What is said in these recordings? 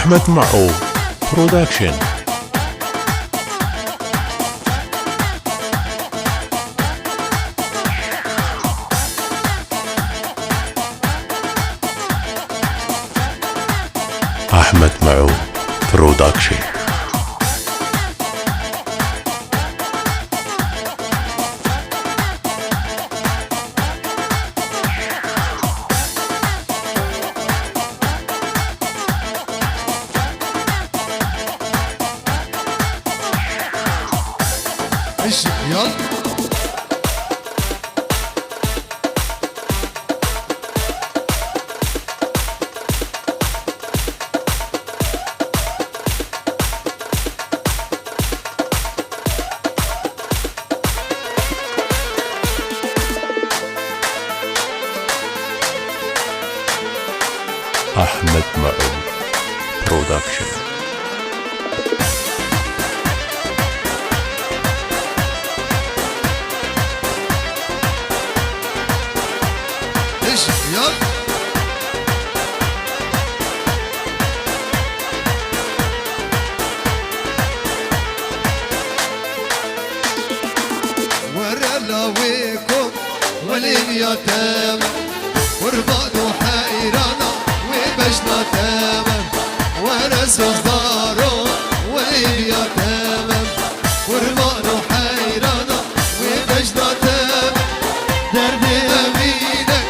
أحمد معو برودكشن. أحمد معو برودكشن. يلا أحمد معو برودكشن. يلا ورلاويكم ولليتامى ورباطوا حيرانا وبشنا تامى ورسوس دارو ولليتامى ورباطوا حيرانا وبشنا تامى دردي أمينك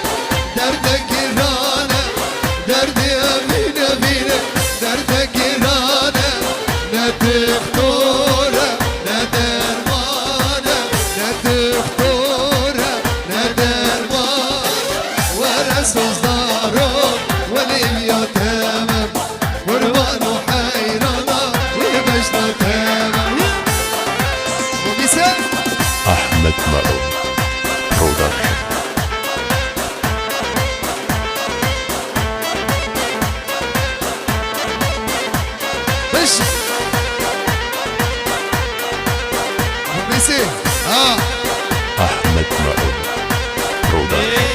دردك رانا دردي أمين أمينك دردك رانا نتختورة ندرمانة نتختورة ندرمان ورسوس دارو ولليتامى وربانو حيرانا وبشنا تامى ومثال أحمد معو برودكشن. بش ومثال أحمد معو برودكشن.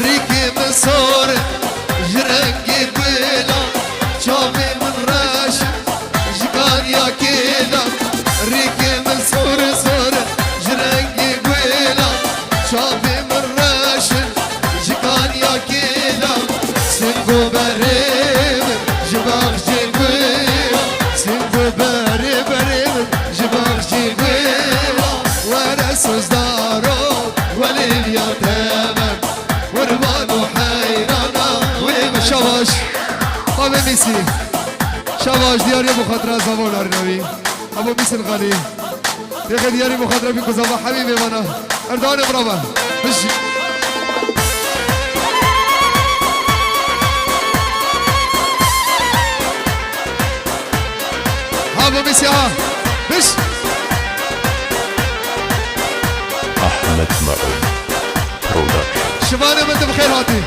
ريكي مسور جرنكي بلا شافي من راش جكان يا كيلا ريكي مسور سور جرنكي بلا شافي من راش جكان يا كيلا سنقو بريم جباغ جيبيلا سنقو بريم جباغ جيبيلا ورسوس دارو ولليتامى وربانو حيرانا شواش قابل ميسي شواش دياري مخاطرة زمان أرنوي أبو ميسي الغالي يا دياري مخاطرة بيكو زمان حبيبي وانا أردواني برافا بش أبو ميسي بش أحمد معو برودكشن. شبانة انت بخير هاتي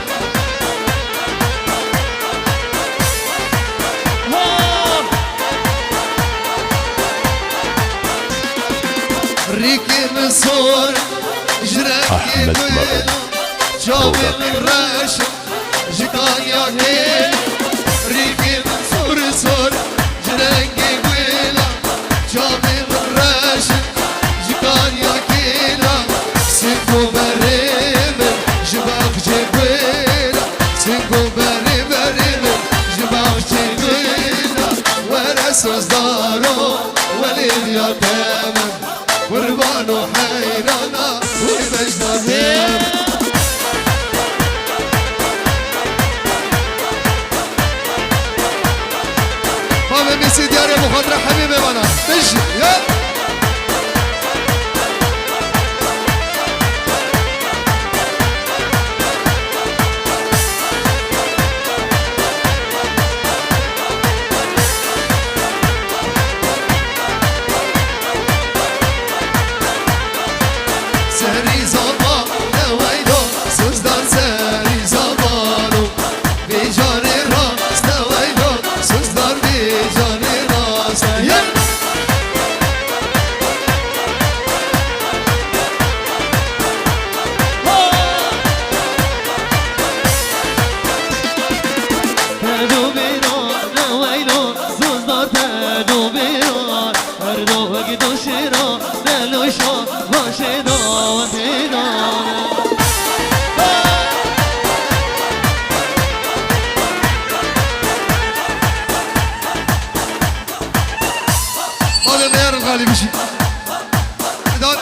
ريكي مسور جراكي أحمد معو جاوي من راشد جكان يا كيل ريكي مسور سور جراكي ويلا جاوي من راشد جكان يا كيلا سيكو بريم جباغ جبيلا سيكو بريم جباغ جبيلا ورسوس دارو ولليتامى وربانو حيرانا وبجنا تامى بابا ميسي دياري مخاطرة حبيبي وانا بجي يلا باشی داوتی دارم هذا مير الغالي بشي دار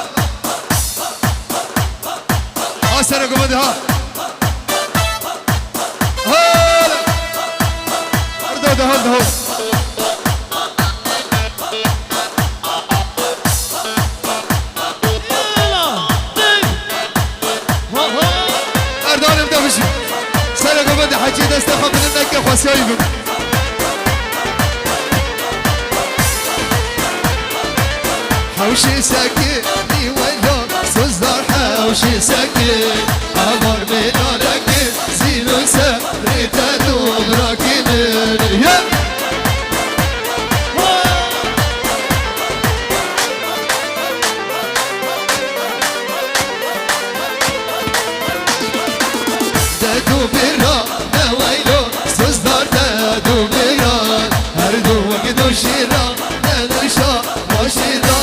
ها سنة قمد ها هلا اردو دهول دهول اردوان ابدا بشي سنة قمد حكي دسته خبر انك خواسيبك حوشي ساكني ولا صدر حوشي ساكن عمر منارك زينو سريت دورك من يا دادو برا نويلو صدر دادو برا هردو وقدو شيرا ننشا وشيرا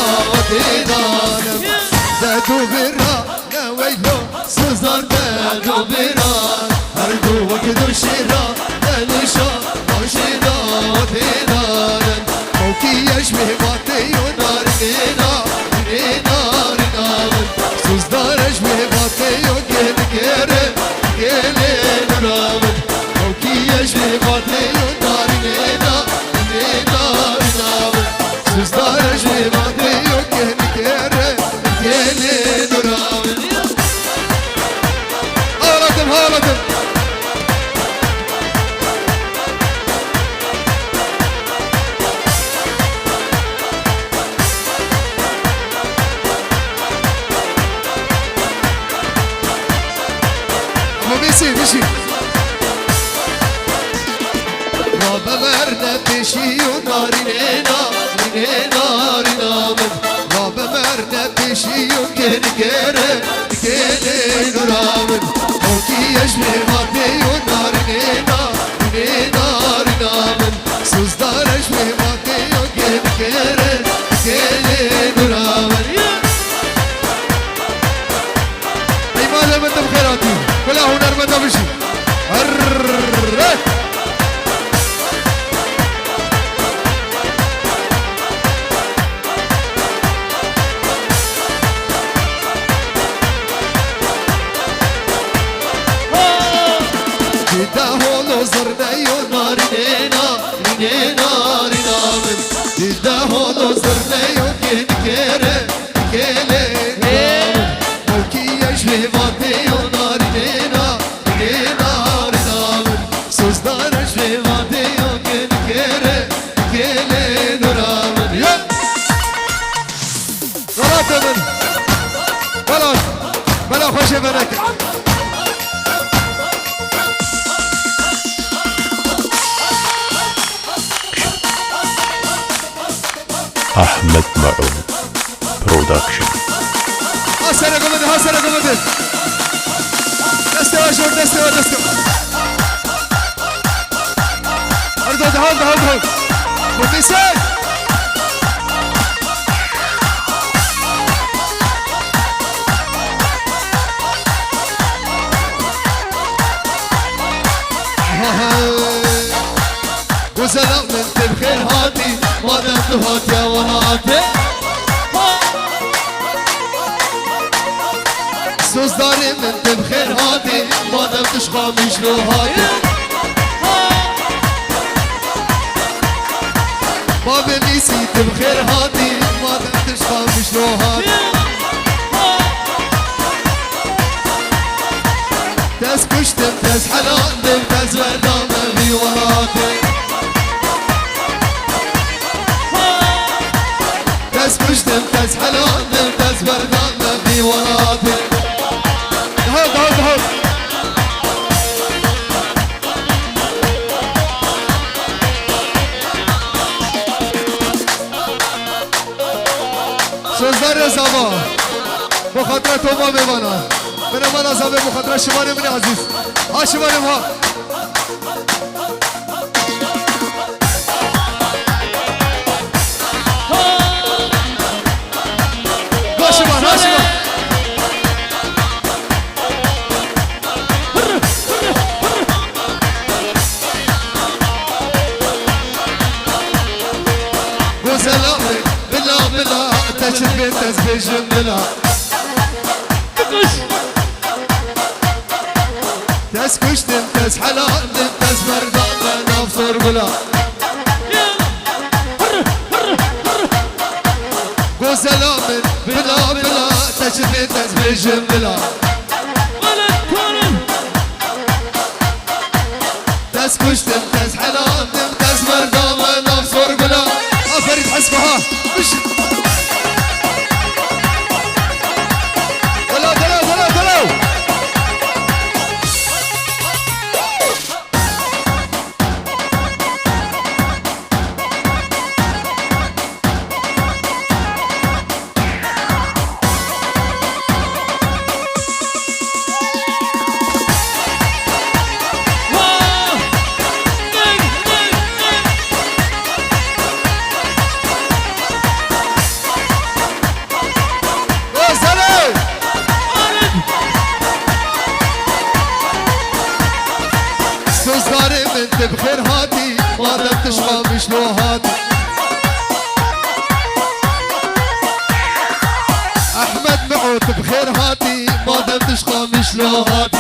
دانم دادو برا نويلو صدر دادو برا هردو وقدو شيرا ننشا وشيرا دانم موكي يشبه باتي ونار نار نار نار صدر يشبه باتي وكين كيري gelin ramın o ki yaşlı batıyor narina ramın sızlar yaşlı batıyor gelin ramın ağladım ağladım بشي رابا مرنا بشي ونارينا نارينا من رابا مرنا بشي وكركرة كلين رامن اوكي يشبه ماتي ونارينا نارينا من سوزدار يشبه ماتي وكركرة كلين رامن اي ماذا بدم بخيراتي كلها هنر مدى بشي جدا هولو زرنيو نارينا نارينا من جدا هولو زرنيو كين كيري كيلين رامن موكي يشبه باتيو نارينا من سوزدار يشبه باتيو كين كيري كيلين رامن يا غلط من غلط بلا خوش بنك أحمد معون برودكشن هاسرة قمد دستوا شور دستوا أردو دهول مدسان وسلام انت بخير هاتي ما دمت هاتي وهاتي سوزداري انت بخير هاتي ما دمتش خامش لو هاتي باب نسيت بخير هاتي ما دمتش خامش لو هاتي تاس كشتم تاس حلال تاس بردامة في وراتي تاس كشتم تاس حلال تاس بردامة في وراتي دهول سوزدار رزاما بخاطر تو ما بمانا من من عذاب بخاطر شمال من عزیز ها شمال ها ها شمال تس كشتم تس حلال تس مردان نفطر بلا قو سلام بلا بلا تشفي تس بجم بلا تس كشتم تس حلال تس مردان نفطر بلا فريد حسبها بخير هاتي ما دام تشقى بشلو هاتي احمد معوت بخير هاتي ما دام تشقى بشلو هاتي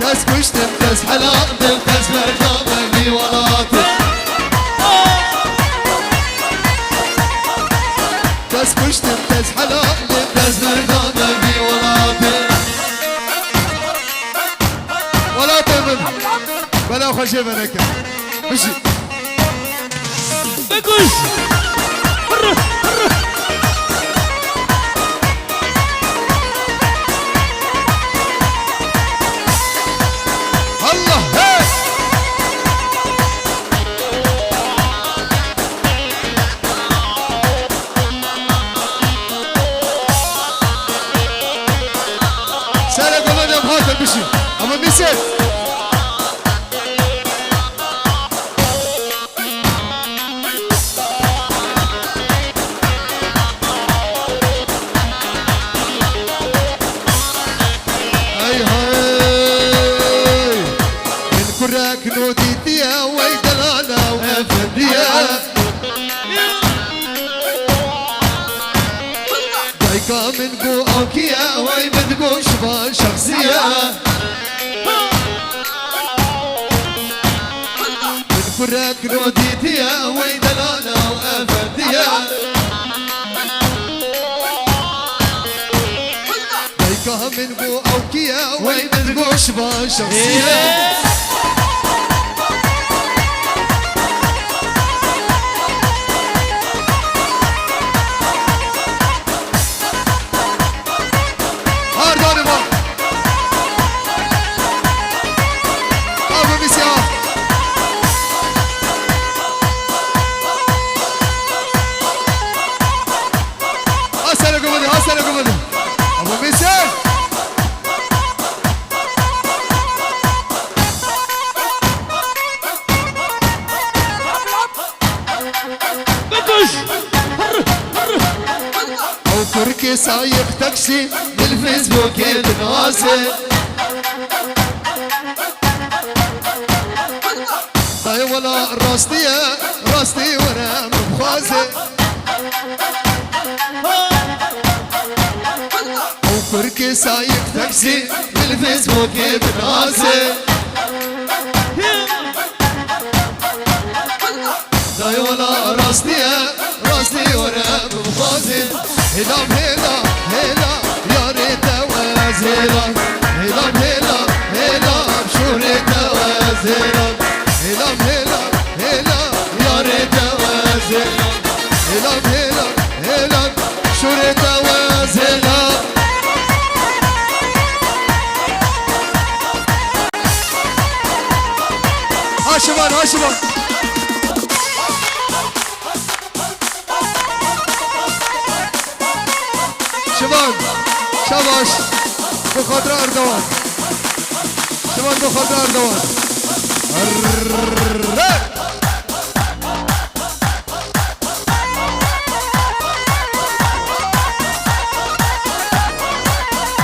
تس كشتم تس حلال تس مرجان بي ولاتي تس كشتم تس حلال تس مرجان بي ولاتي بلا خشي بنك مشي بكوش الله هي سالك ومن بهذا مشي اما ميسيت كنوديتيا ويدلانا وافنديا دايكا من قو اوكيا وي بدقو شبان شخصية من كرة كنوديتيا ويدلانا وافنديا دايكا من قو اوكيا وي بدقو شبان شخصية تركي سايق تاكسي بالفيسبوك يتناسى طاي ولا راستي وانا مبخازي تركي سايق تاكسي بالفيسبوك يتناسى طاي ولا راستي وانا مبخازي هلام هلا هلا يا ريت وازيرا هلام هلا هلا بشو ريت وازيرا هلام هلا هلا يا ريت وازيرا هلام هلا هلا بشو ريت وازيرا هاشمان هاشمان شباب شاباش بخاطر اردوان شباب بخاطر اردوان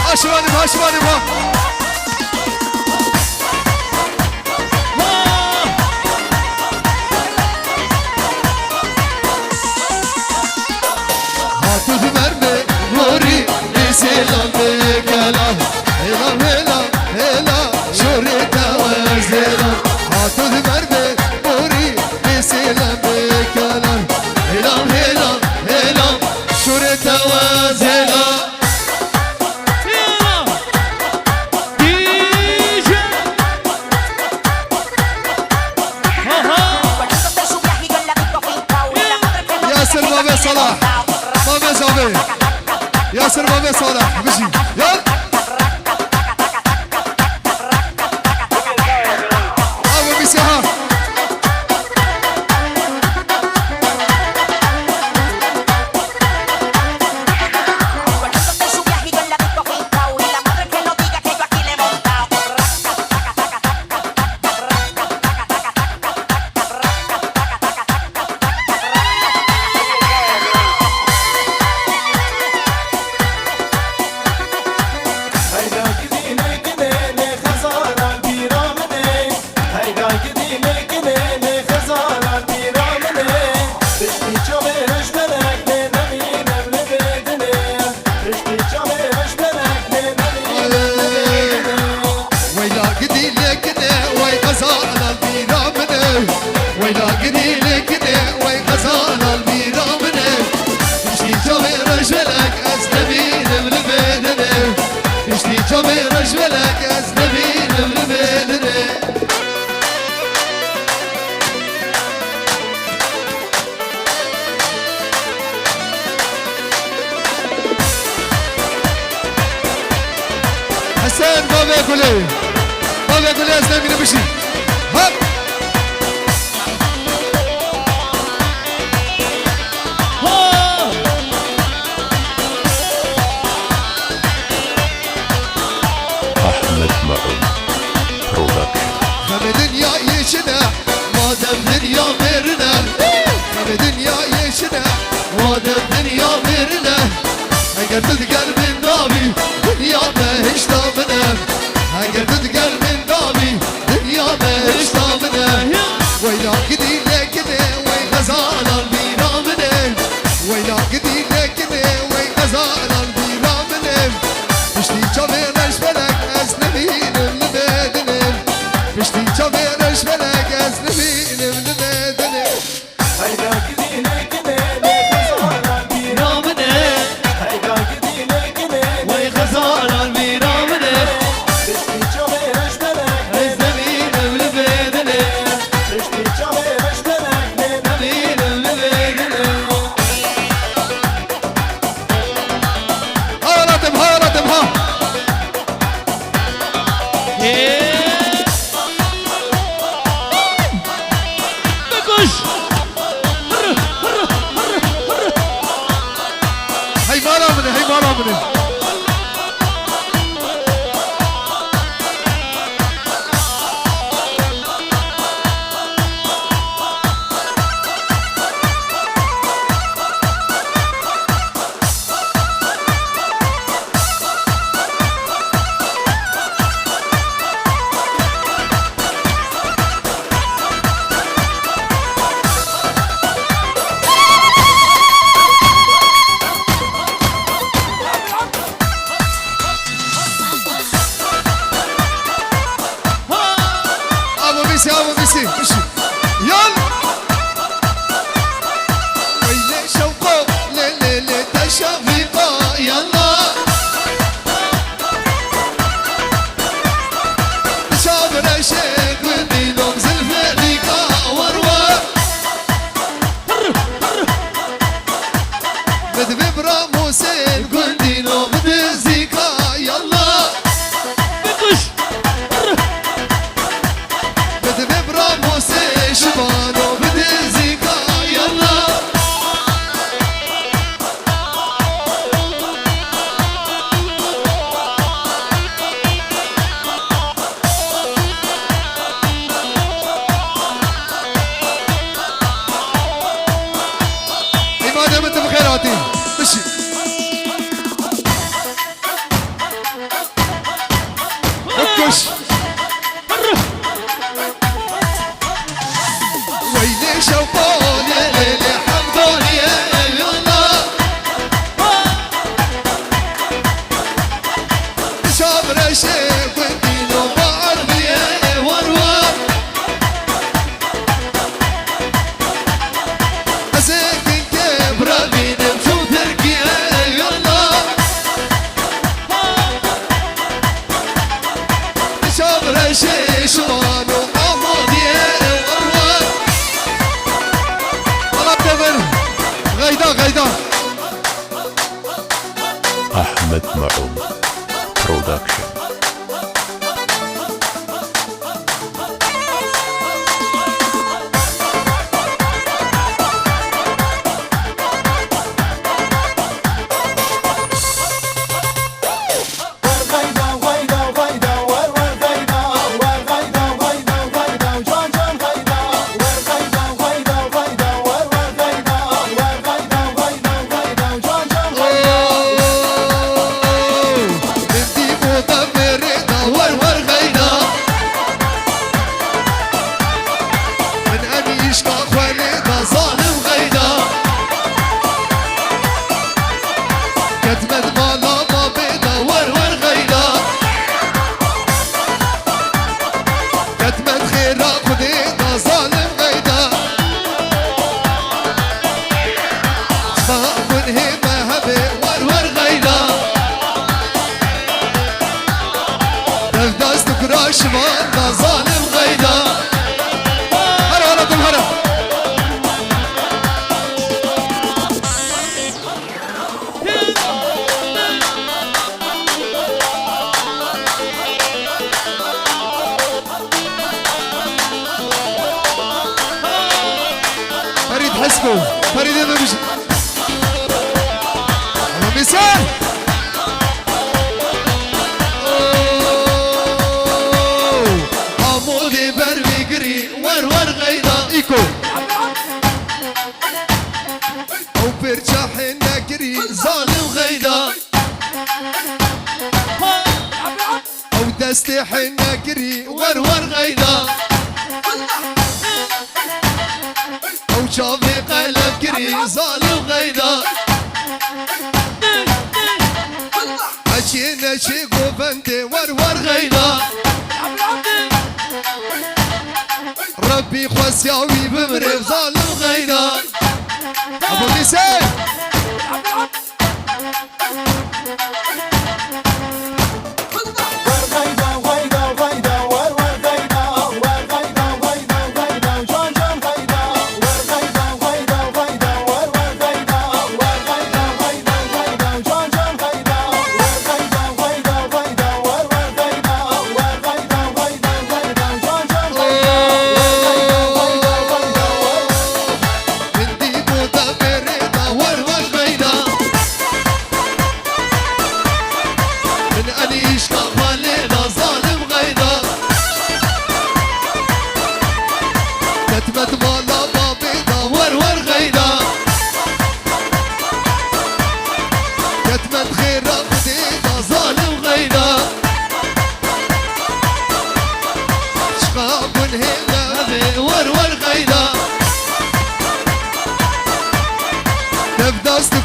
هاشماني هاتو مرمي نوري بسلام بكلام هلا هلا هلا شوريتا وزيلا هاتو مرمي نوري بسلام بكلام هلا هلا هلا شوريتا وزيلا ياسر بابي صلاح بابي زابي ياسر بابي صلاح بشي يلا ابو بيسها حسين بابا يقول ايه بابا يقول ايه اسلامي نمشي هب أحمد معون برودكشن. خم دنيا يشنا ما دام دنيا مرنا خم دنيا يشنا ما دام دنيا مرنا اگر تتقل من نابي دنيا ما هش طابنا اگر تتقل من نابي دنيا ما هش طابنا ويلا قدي لكني وي غزال البينا منه ويلا قدي لكني وي غزال البينا منه مشتي جميل اشبلك اسنبين المبادنه مشتي جميل اشبلك اسنبين المبادنه هيدا كدي لكني غزال البينا منه هيدا كدي لكني وي غزال البينا منه مشتي جميل اشبلك اسنبين المبادنه مشتي جميل اشبلك اسنبين المبادنه ها راتب ها راتب ها بكش هي ما رامنه هي ما رامنه ابو بيسي مشي يلا ويلي شوقو ليلي تشافيقا يلا شابر شيك ودي لوم زلفه ليكا وروه بدبي براموسين قلدي لوم دزيكا يلا بكش بدبي براموسين شبانو بدزيكا يلا ما دام انت بخيراتي مشي اكش ويلي شوقوني ليلي حمدوني يلا أحمد معون برودكشن. شمال ظالم غيدا هلا هلا كم هلا فريد حسبه فريد يمشي مثال او برجح النقري ظالم غيدا او دستح النقري ورور غيدا او شافي قلب قري ظالم غيدا عشي نشي قوفندي ورور غيدا ربي خواسياوي بمري ظالم غيدا ابو نساء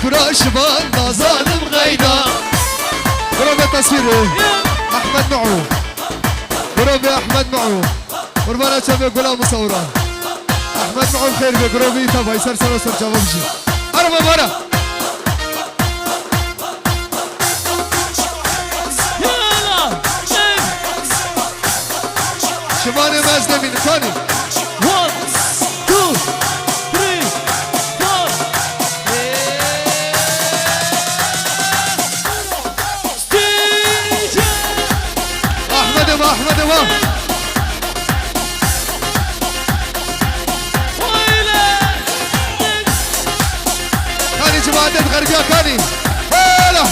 فراش بالنا ظالم غيدا قرب تصويره احمد معو قرب يا احمد معو قربانا شبه غلام مصوره احمد معو بخير بقربي تبع يسر سنه سر جواب جي اربع برا شمال مازن من ثاني 1 2 3 4 احمد امام كاني جماعة غربية كاني هلا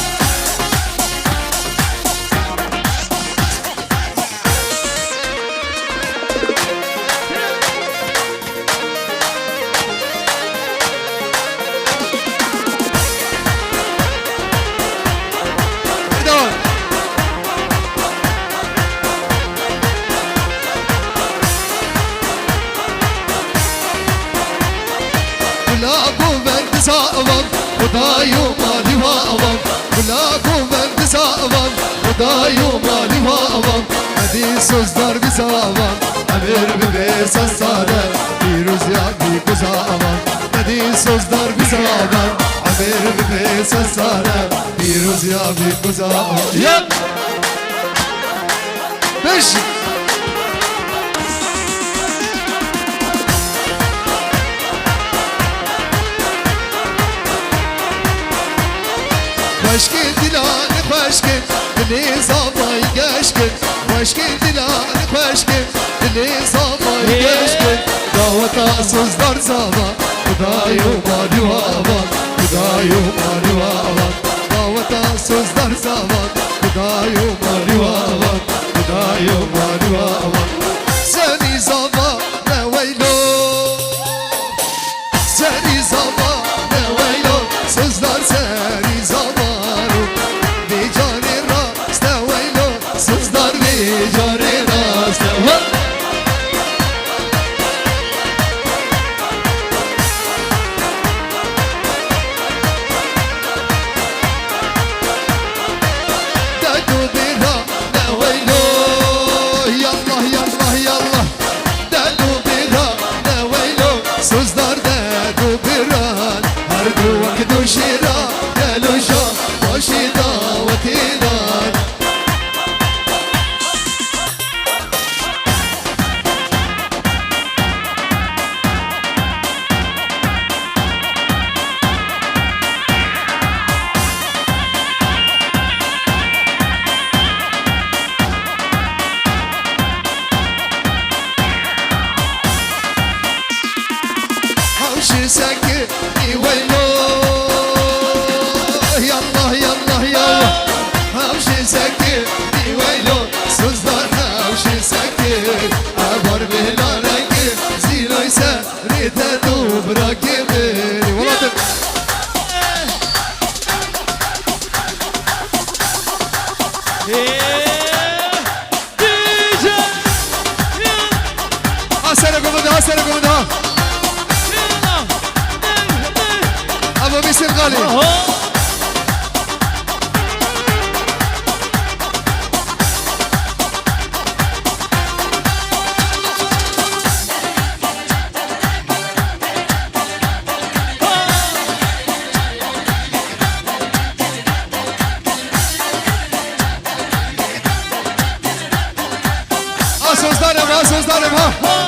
خدايو مالي واوام ولاكو من تساوام خدايو مالي واوام هدي سوزدار بساوام امير ببيس السادة بيروز يابي كزاوام هدي سوزدار بساوام امير ببيس السادة بيروز يابي كزاوام يب بشي خوشکن دلان خوشکن دلی زابای گشکن خوشکن دلان خوشکن دلی زابای گشکن دعوتا سوزدار زابا خدایو مالو آباد خدایو مالو آباد دعوتا سوزدار زابا خدایو مالو آباد خدایو مالو آباد سنی زابا نویلو سنی زابا نویلو سوزدار سنی زابارو بی جانی راست نویلو سوزدار بی جانی راست نویلو شيرا قالوا شو وشي دعوتي دار هوشي سكت ويلو سكر ويلو سوزدار حوشي سكر عبر بلا ركب زيرو يسري تدوب راكبني والله هسرقوا بدها ابو بيسر غالي Asoslarım ha.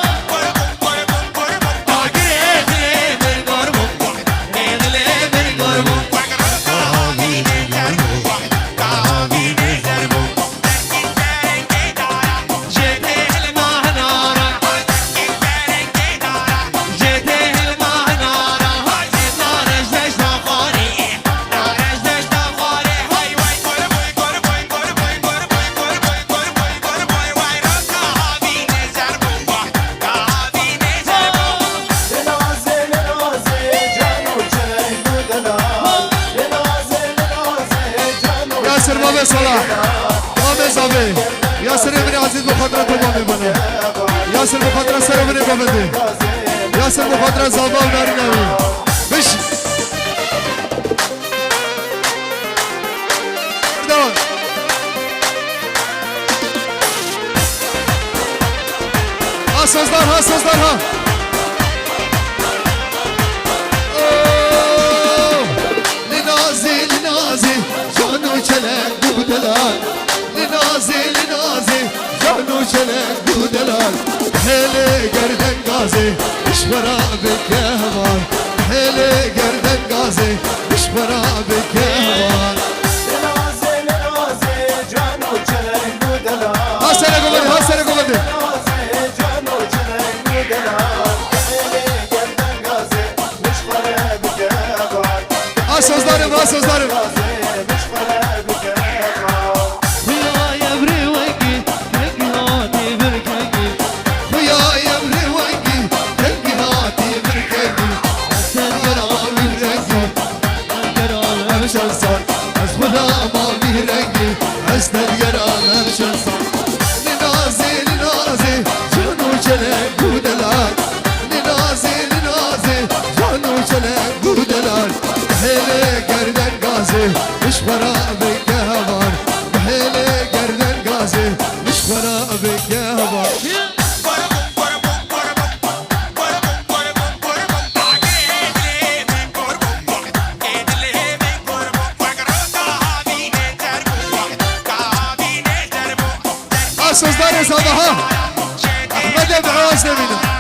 ياسر بابي صلاح بابي زابي ياسر ابن عزيز مخاطرة بابي بنا ياسر مخاطرة سر ابن بابي ياسر مخاطرة زابا ونارناوي بش دون اساسدار ها لنازي جانو چلک دودلال لنازي جانو چلک دودلال hele گردن گازی اشبرا بکهوان hele گردن گازی اشبرا بکهوان لنازي جانو چلک دودلال هاسره گوبدی جانو چلک دودلال hele گردن گازی اشبرا بکهوان asoslarım مش خرابك يا هبار بحيلي قردن قاسي مش خرابك يا هبار أصدار صباحا أحمد أبو عاصم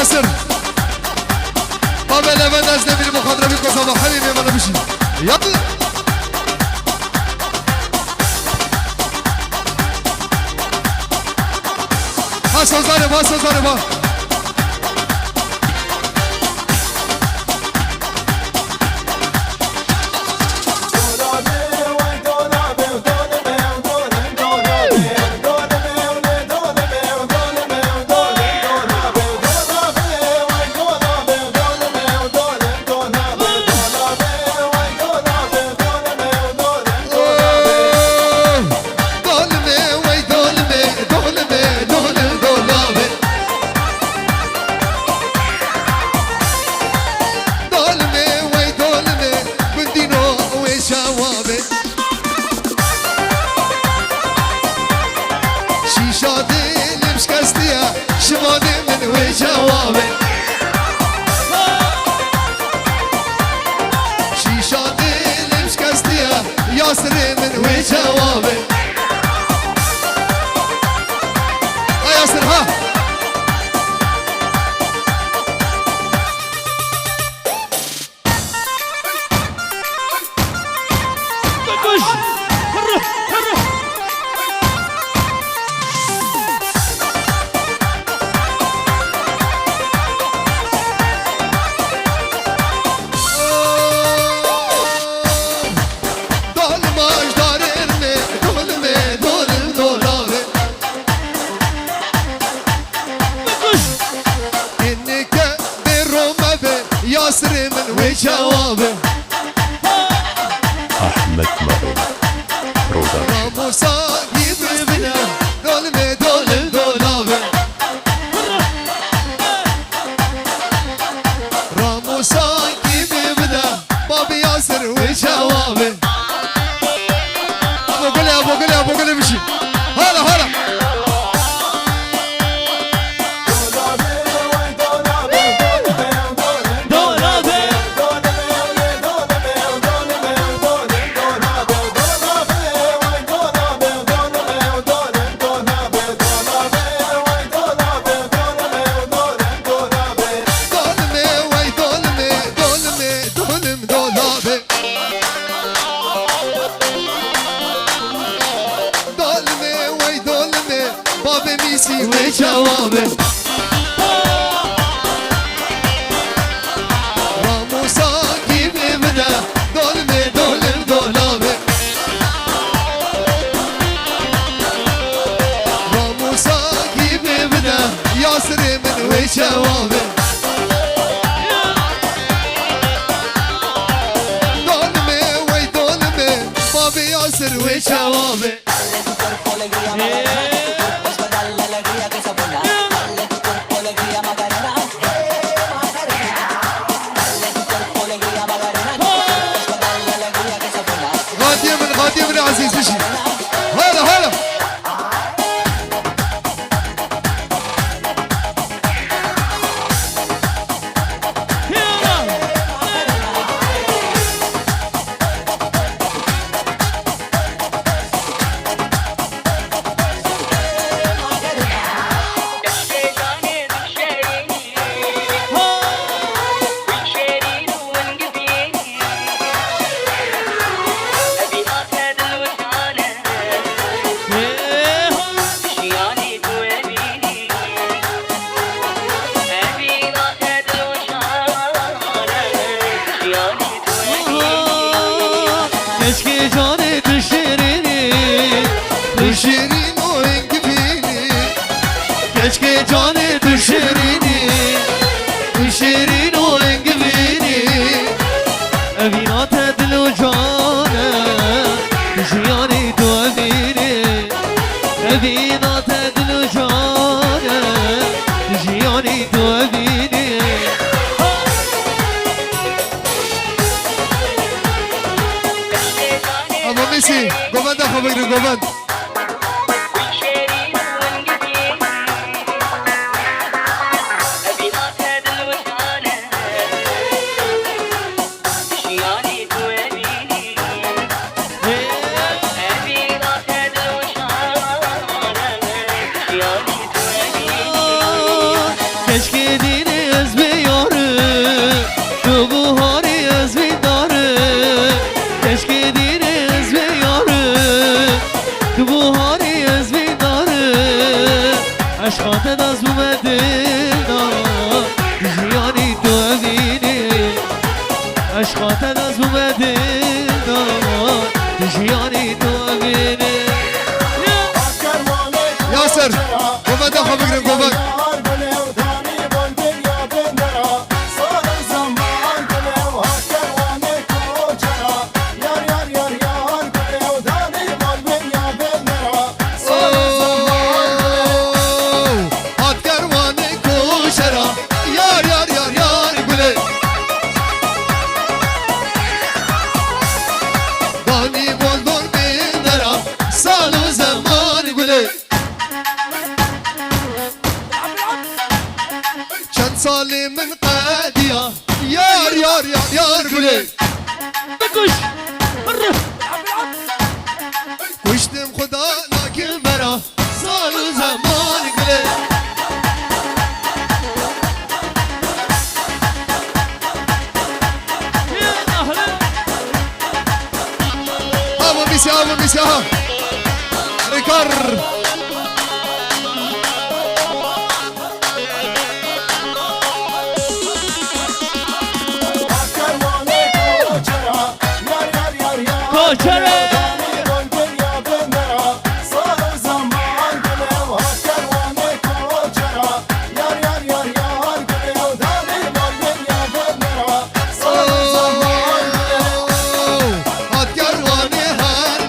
ياسر بابا لمن أجنبي المخضرمين قصبا حبيبي ما نمشي يلا حسن ظالم حسن ظالم ياسر من وجوابي ياسر ها خش هرو هرو ياسر من وجوابه أحمد معين برودكشن راموسا يبربنا دولمي دولم دولابه راموسا يبربنا بابي ياسر وجوابه ابو قولي ابو قولي ابو قولي مشي هلا هلا وجوابه راموسا كيف بدا دولمي دولم دولابه راموسا كيف بدا ياسر من وجوابه دولمي وي دولمي بابي ياسر وجوابه غادي من عزيز مشي هلا هلا keşke canı düşerini düşerin o engibini keşke canı düşerini düşerin o engibini evina tedlu canı düşyani duavini evina tedlu canı düşyani duavini ابو ميسي قومند اخو بيرو قومند keşke dini عشقات داز بمدينة جياني دوابيني عشقات داز بمدينة جياني دوابيني ياسر قومد اخو بقرن قومد صالي من قادية يار يار يار يار قولي بكش مرة كشتم خدا لكن برا صار زمان قولي يا أهلا هابا ميسي ها ريكار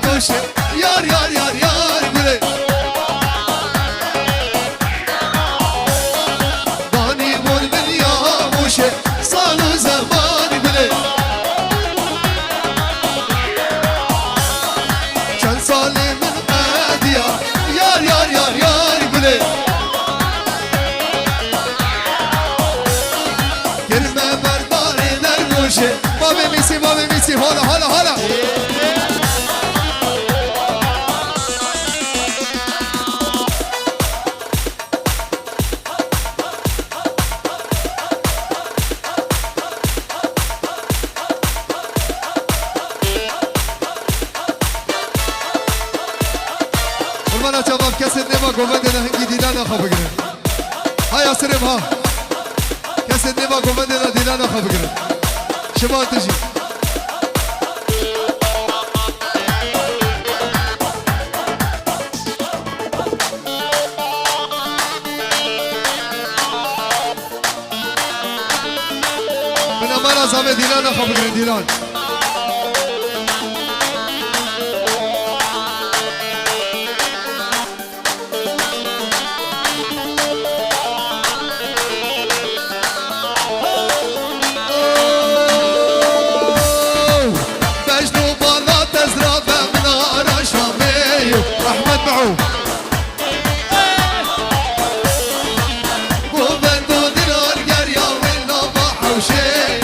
كوشرة يار يار يار يار قولي داني بول من يا موشي صالو زمان قولي كان صالي من قادية يار يار يار يار قولي كلمة مرداري للموشي بابي ميسي هلا المانا شباب كاسد نبا قومدنا هنجي ديلانا خبقنا هيا سرب ها كاسد نبا قومدنا ديلانا خبقنا شباب تجي من امانا زامي ديلانا خبقنا ديلان احمد معو وبندو دينار قرية ولا ضحى وشي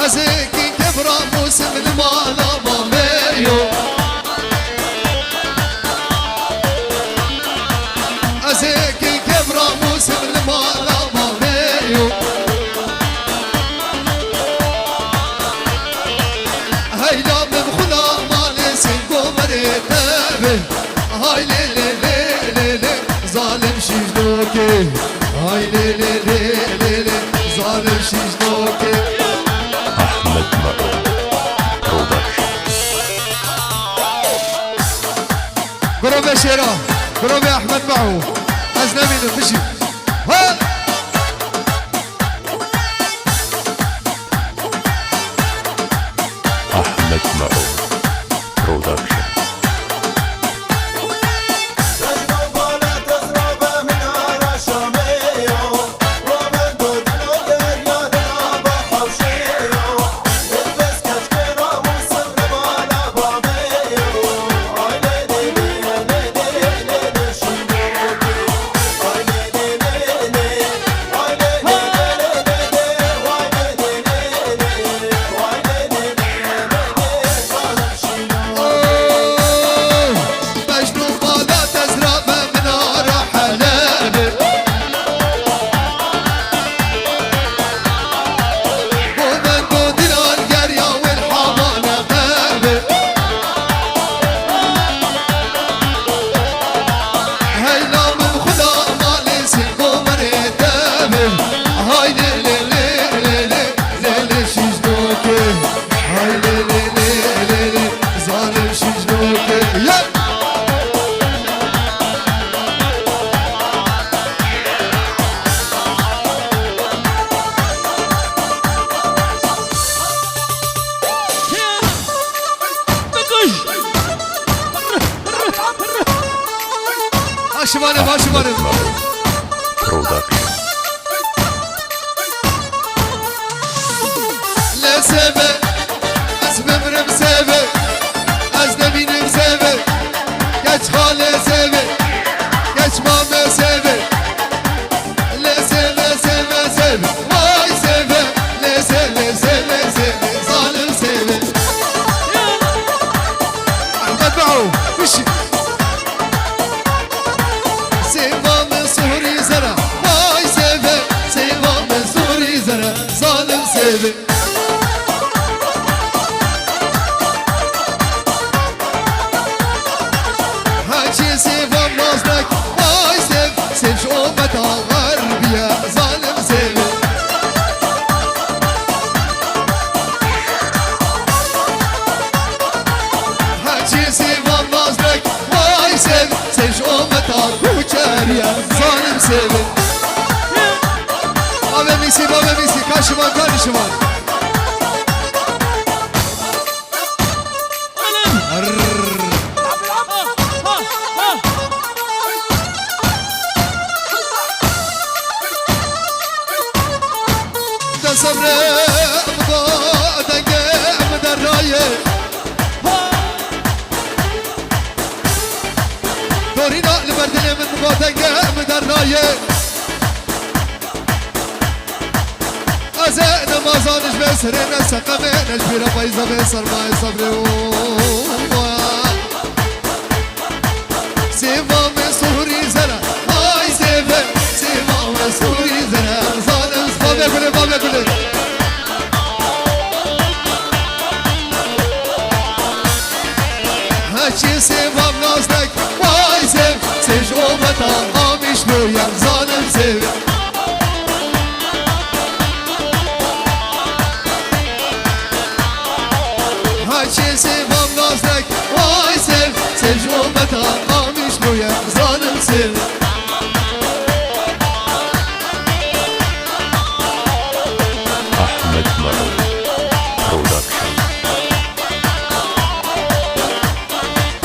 ازيكي كبرى موسم المالا ضميو ازيكي كبرى موسم المالا ضميو هاي لا بخلا مالي سنكو مريتابه هاي لي لي لي لي لي ظالم شجنوكي هاي لي لي لي لي لي ظالم شجنوكي أحمد معو برودكشن. قرب يا شيرا قرب يا احمد معو ازلمي نمشي ها أحمد معو برودكشن. Başımanı başımanı. Ahmet Mao Production. Le seve, az bemrem seve, az deminim seve. Geç hale seve, geç mame seve. Le seve, seve, seve, vay seve. Le seve, seve, seve, zalim seve. Ahmet Mao, وشي Sevamı suri zara, vay seve. Sevamı suri zara, zalim seve. Hacı sevam naznak, vay sev. Sev şu meta garbiye, zalim seve. Hacı sevam naznak, vay sev. Sev şu meta kuçeriye, zalim seve. Abemisi, karşıma karışıma. Da sabre, da denge, da raye. Dorina liberdine min denge, da raye. Aze namazanış ve serene sakame, necbira payza ve sarmaya sabre. Sevame suri zara, ay seve. Sevame suri zara, zalim babe gülü, babe gülü. Haçi sevam nazdak, vay sev. Sej o vatan amiş loyan, zalim sev. Haçi sevam nazdak, vay sev. Sej o vatan amiş loyan, zalim sev. Ahmet Mao Production.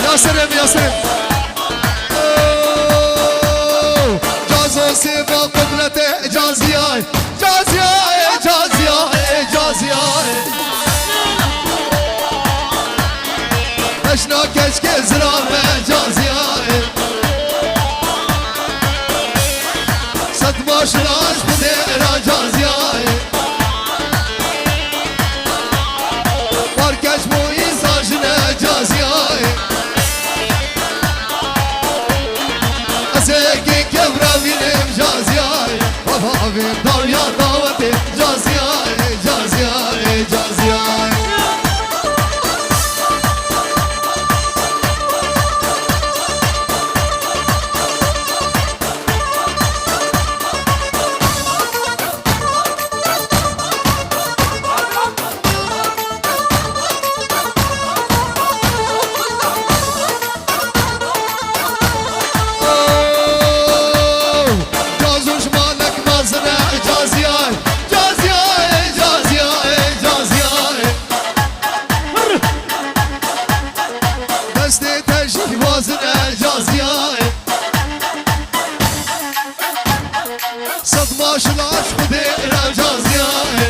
Yasir'im Yasir'im. Cazo seva kudrete caziyay. Caziyay, caziyay, caziyay. Eşna keşke zirame caziyay. Satma şıraş bu dera caziyay. Fark bu insan jine caziyay. Azeki kevravinim caziyay. Baba abim davya davati caziyay, caziyay, caziyay. Cazuş malak mazına caziyay. Caziyay, caziyay, caziyay. Deste teşrif vazına caziyay. Satma şılaş kudera caziyay.